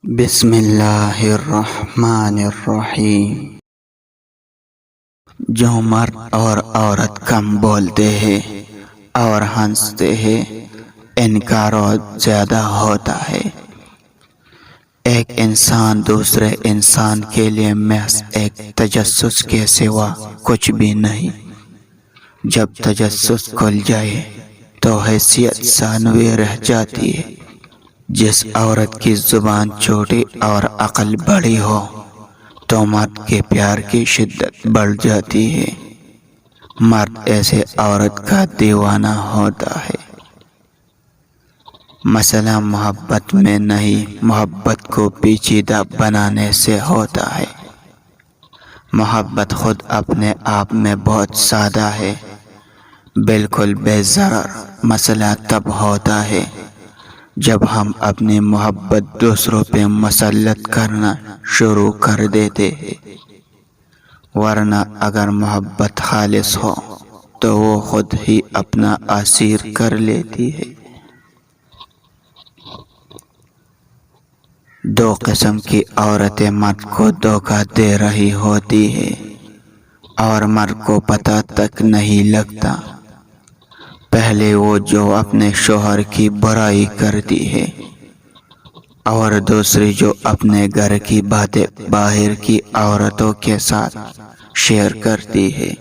بسم اللہ الرحمن الرحیم۔ جو مرد اور عورت کم بولتے ہیں اور ہنستے ہیں، ان کا روز زیادہ ہوتا ہے۔ ایک انسان دوسرے انسان کے لیے محض ایک تجسس کے سوا کچھ بھی نہیں۔ جب تجسس کھل جائے تو حیثیت ثانوی رہ جاتی ہے۔ جس عورت کی زبان چھوٹی اور عقل بڑی ہو تو مرد کے پیار کی شدت بڑھ جاتی ہے۔ مرد ایسے عورت کا دیوانہ ہوتا ہے۔ مسئلہ محبت میں نہیں، محبت کو پیچیدہ بنانے سے ہوتا ہے۔ محبت خود اپنے آپ میں بہت سادہ ہے، بالکل بے ضرر۔ مسئلہ تب ہوتا ہے جب ہم اپنی محبت دوسروں پہ مسلط کرنا شروع کر دیتے ہیں، ورنہ اگر محبت خالص ہو تو وہ خود ہی اپنا اسیر کر لیتی ہے۔ دو قسم کی عورتیں مرد کو دھوکہ دے رہی ہوتی ہیں اور مرد کو پتہ تک نہیں لگتا۔ پہلے وہ جو اپنے شوہر کی برائی کرتی ہے، اور دوسری جو اپنے گھر کی باتیں باہر کی عورتوں کے ساتھ شیئر کرتی ہے۔